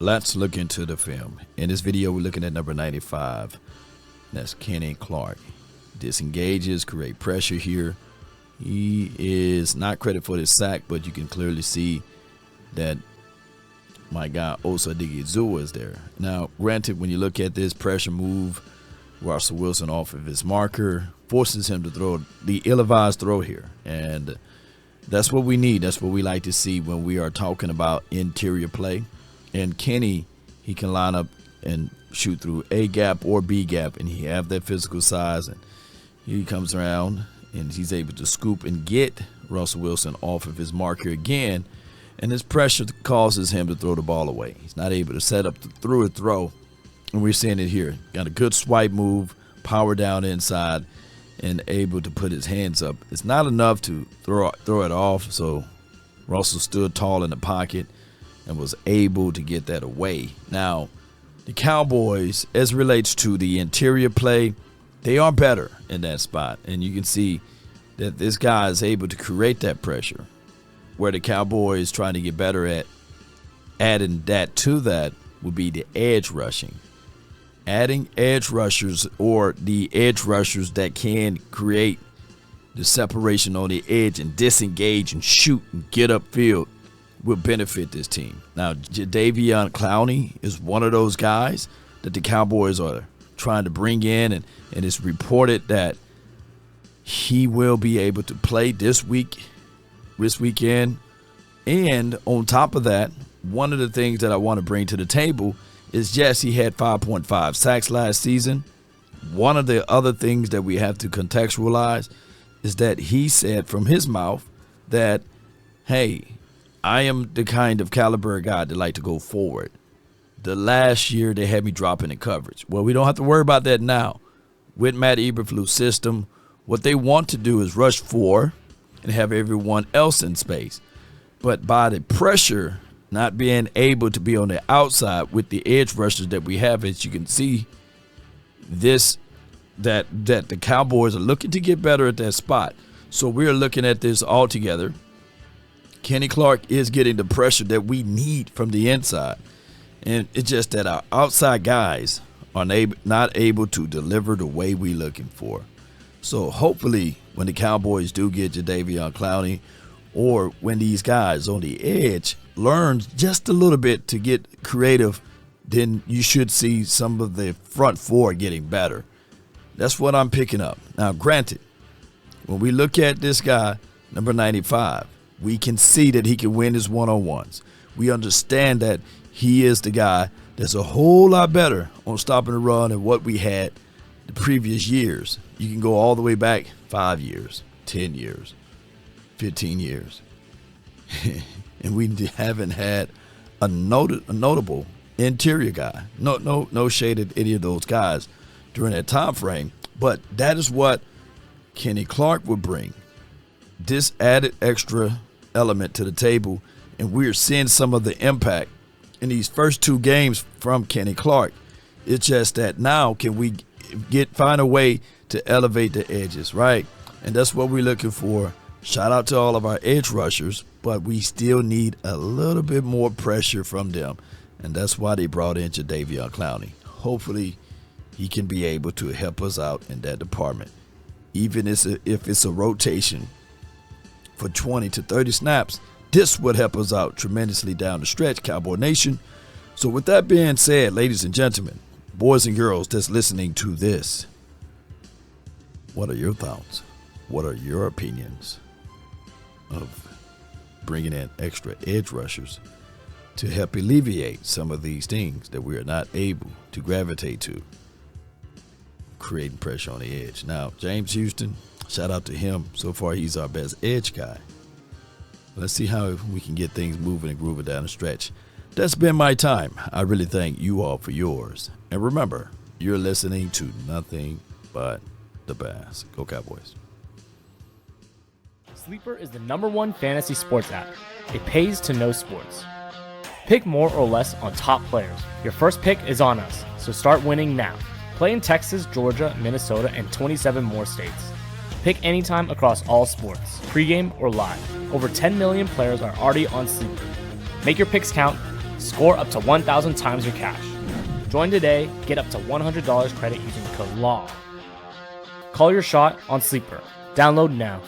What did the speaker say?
let's look into the film. In this video, we're looking at number 95. That's Kenny Clark. Disengages, create pressure here. He is not credited for this sack, but you can clearly see that my guy Osa Digizua is there. Now, granted, when you look at this pressure move, Russell Wilson off of his marker forces him to throw the ill-advised throw here, and that's what we need. That's what we like to see when we are talking about interior play. And Kenny, he can line up and shoot through A gap or B gap, and he have that physical size, and he comes around and he's able to scoop and get Russell Wilson off of his marker again, and this pressure causes him to throw the ball away. He's not able to set up through a throw, and we're seeing it here. Got a good swipe move, power down inside, and able to put his hands up. It's not enough to throw it off, so Russell stood tall in the pocket and was able to get that away. Now, the Cowboys, as it relates to the interior play, they are better in that spot, and you can see that this guy is able to create that pressure, where the Cowboys trying to get better at adding that to that would be the edge rushing. Adding edge rushers, or the edge rushers that can create the separation on the edge and disengage and shoot and get upfield, will benefit this team. Now, Jadeveon Clowney is one of those guys that the Cowboys are trying to bring in, and it's reported that he will be able to play this weekend. And on top of that, one of the things that I want to bring to the table is, yes, he had 5.5 sacks last season. One of the other things that we have to contextualize is that he said from his mouth that, hey, I am the kind of caliber guy that like to go forward. The last year they had me dropping in coverage. Well, we don't have to worry about that now. With Matt Eberflus' system, what they want to do is rush 4 and have everyone else in space. But by the pressure not being able to be on the outside with the edge rushers that we have, as you can see, that the Cowboys are looking to get better at that spot. So we're looking at this all together. Kenny Clark is getting the pressure that we need from the inside. And it's just that our outside guys are not able to deliver the way we're looking for. So hopefully when the Cowboys do get Jadeveon Clowney, or when these guys on the edge learn just a little bit to get creative, then you should see some of the front 4 getting better. That's what I'm picking up. Now, granted, when we look at this guy, number 95, we can see that he can win his one-on-ones. We understand that he is the guy that's a whole lot better on stopping the run than what we had the previous years. You can go all the way back 5 years, 10 years, 15 years. And we haven't had a notable interior guy. No shade at any of those guys during that time frame. But that is what Kenny Clark would bring. This added extra element to the table, and we're seeing some of the impact in these first 2 games from Kenny Clark. It's just that now can we find a way to elevate the edges, right? And that's what we're looking for. Shout out to all of our edge rushers, but we still need a little bit more pressure from them, and that's why they brought in Jadeveon Clowney. Hopefully he can be able to help us out in that department, even if it's a rotation for 20 to 30 snaps. This would help us out tremendously down the stretch, Cowboy Nation. So with that being said, ladies and gentlemen, boys and girls that's listening to this, what are your thoughts? What are your opinions of bringing in extra edge rushers to help alleviate some of these things that we are not able to gravitate to, creating pressure on the edge? Now, James Houston, shout out to him. So far, he's our best edge guy. Let's see how we can get things moving and grooving down the stretch. That's been my time. I really thank you all for yours. And remember, you're listening to nothing but the best. Go Cowboys. Sleeper is the #1 fantasy sports app. It pays to know sports. Pick more or less on top players. Your first pick is on us, so start winning now. Play in Texas, Georgia, Minnesota, and 27 more states. Pick anytime across all sports, pregame or live. Over 10 million players are already on Sleeper. Make your picks count. Score up to 1,000 times your cash. Join today, get up to $100 credit using code LAW. Call your shot on Sleeper. Download now.